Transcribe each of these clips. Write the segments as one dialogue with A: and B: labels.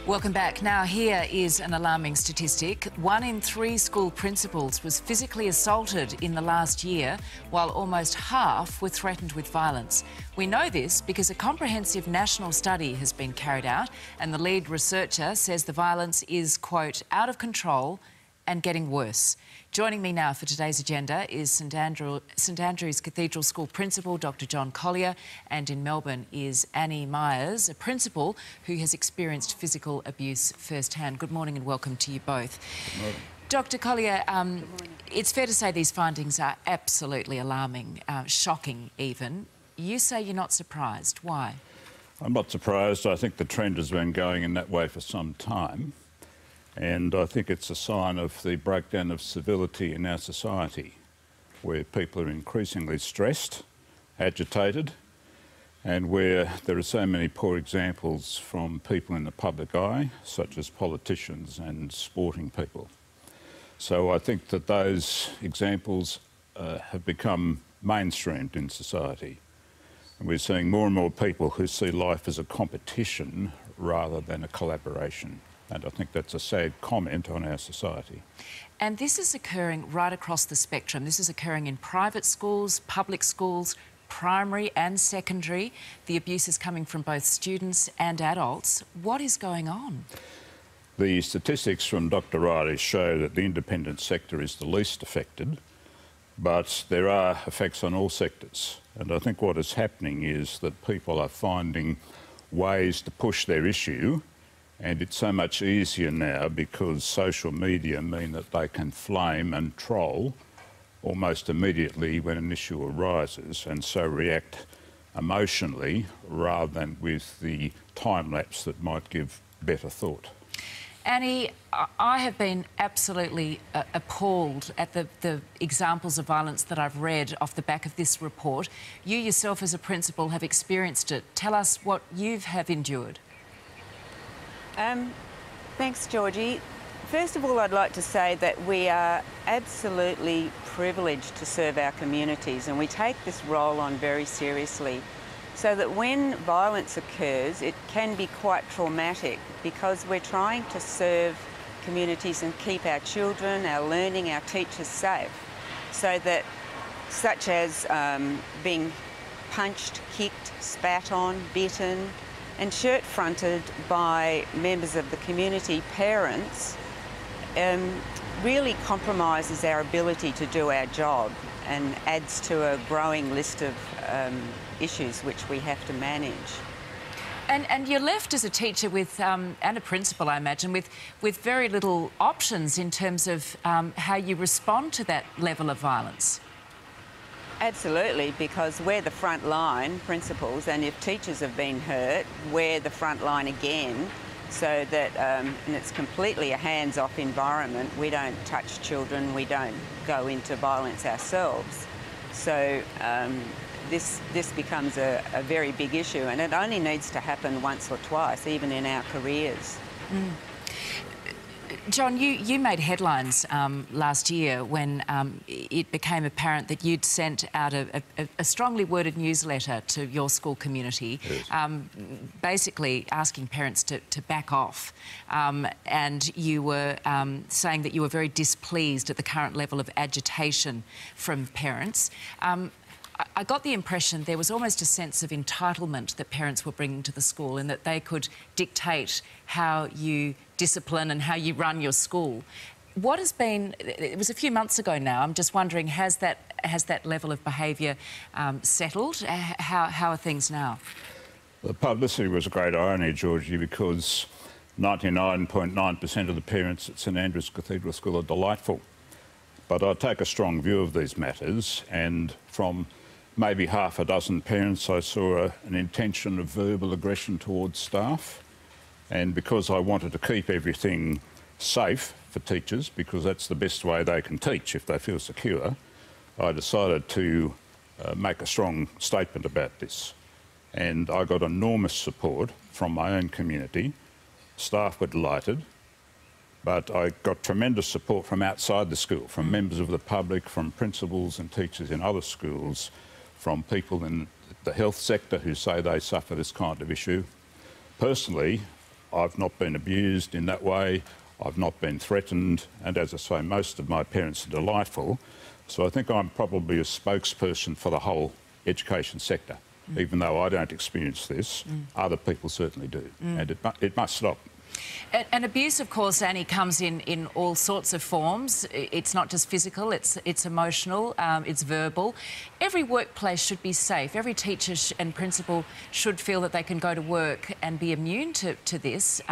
A: Welcome back. Now, here is an alarming statistic. 1 in 3 school principals was physically assaulted in the last year, while almost half were threatened with violence. We know this because a comprehensive national study has been carried out, and the lead researcher says the violence is, quote, out of control and getting worse. Joining me now for today's agenda is St Andrew's Cathedral School Principal, Dr John Collier, and in Melbourne is Annie Myers, a principal who has experienced physical abuse firsthand. Good morning and welcome to you both.
B: Good morning.
A: Dr Collier, it's fair to say these findings are absolutely alarming, shocking even. You say you're not surprised. Why?
B: I'm not surprised. I think the trend has been going in that way for some time. And I think it's a sign of the breakdown of civility in our society, where people are increasingly stressed, agitated, and where there are so many poor examples from people in the public eye, such as politicians and sporting people. So I think that those examples have become mainstreamed in society. And we're seeing more and more people who see life as a competition rather than a collaboration. And I think that's a sad comment on our society.
A: And this is occurring right across the spectrum. This is occurring in private schools, public schools, primary and secondary. The abuse is coming from both students and adults. What is going on?
B: The statistics from Dr Riley show that the independent sector is the least affected, but there are effects on all sectors. And I think what is happening is that people are finding ways to push their issue. And it's so much easier now because social media mean that they can flame and troll almost immediately when an issue arises, and so react emotionally rather than with the time lapse that might give better thought.
A: Annie, I have been absolutely appalled at the examples of violence that I've read off the back of this report. You yourself as a principal have experienced it. Tell us what you have endured.
C: Thanks, Georgie. First of all, I'd like to say that we are absolutely privileged to serve our communities, and we take this role on very seriously, so that when violence occurs, it can be quite traumatic because we're trying to serve communities and keep our children, our learning, our teachers safe, so that, such as being punched, kicked, spat on, bitten, and shirt-fronted by members of the community, parents, really compromises our ability to do our job and adds to a growing list of issues which we have to manage.
A: And you're left as a teacher with, and a principal, I imagine, with very little options in terms of how you respond to that level of violence.
C: Absolutely, because we're the front line principals, and if teachers have been hurt, we're the front line again, so that, and it's completely a hands-off environment. We don't touch children, we don't go into violence ourselves. So this becomes a very big issue, and it only needs to happen once or twice, even in our careers.
A: Mm. John, you made headlines last year when it became apparent that you'd sent out a strongly worded newsletter to your school community, yes, basically asking parents to back off. And you were saying that you were very displeased at the current level of agitation from parents. I got the impression there was almost a sense of entitlement that parents were bringing to the school, and that they could dictate how you discipline and how you run your school. What has been... It was a few months ago now. I'm just wondering, has that level of behaviour settled? How are things now?
B: The publicity was a great irony, Georgie, because 99.9% of the parents at St Andrew's Cathedral School are delightful. But I take a strong view of these matters, and from maybe half a dozen parents I saw an intention of verbal aggression towards staff. And because I wanted to keep everything safe for teachers, because that's the best way they can teach if they feel secure, I decided to make a strong statement about this. And I got enormous support from my own community. Staff were delighted. But I got tremendous support from outside the school, from members of the public, from principals and teachers in other schools, from people in the health sector who say they suffer this kind of issue. Personally, I've not been abused in that way. I've not been threatened. And as I say, most of my parents are delightful. So I think I'm probably a spokesperson for the whole education sector. Even though I don't experience this, other people certainly do. And it must stop.
A: And abuse, of course, Annie, comes in all sorts of forms. It's not just physical, it's emotional, it's verbal. Every workplace should be safe. Every teacher and principal should feel that they can go to work and be immune to this.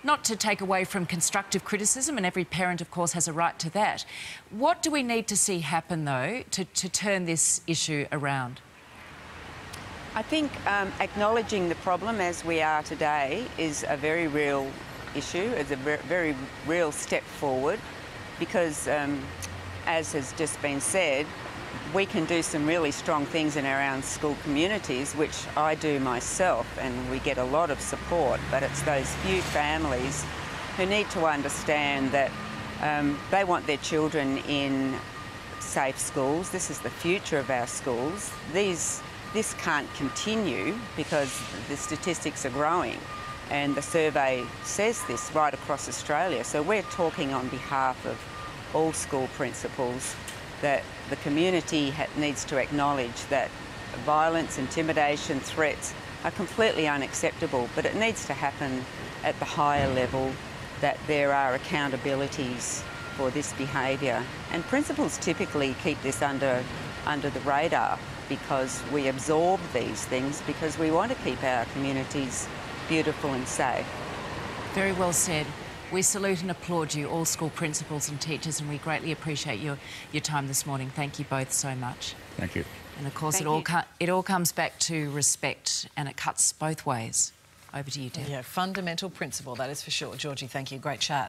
A: Not to take away from constructive criticism, and every parent, of course, has a right to that. What do we need to see happen, though, to turn this issue around?
C: I think acknowledging the problem as we are today is a very real issue. It's a very real step forward because, as has just been said, we can do some really strong things in our own school communities, which I do myself, and we get a lot of support, but it's those few families who need to understand that they want their children in safe schools. This is the future of our schools. This can't continue because the statistics are growing, and the survey says this right across Australia. So we're talking on behalf of all school principals that the community needs to acknowledge that violence, intimidation, threats are completely unacceptable, but it needs to happen at the higher level, that there are accountabilities for this behaviour. And principals typically keep this under the radar because we absorb these things because we want to keep our communities beautiful and safe.
A: Very well said. We salute and applaud you, all school principals and teachers, and we greatly appreciate your time this morning. Thank you both so much.
B: Thank you.
A: And of course, it all comes back to respect, and it cuts both ways. Over to you, Deb.
D: Yeah, fundamental principle, that is for sure. Georgie, thank you. Great chat.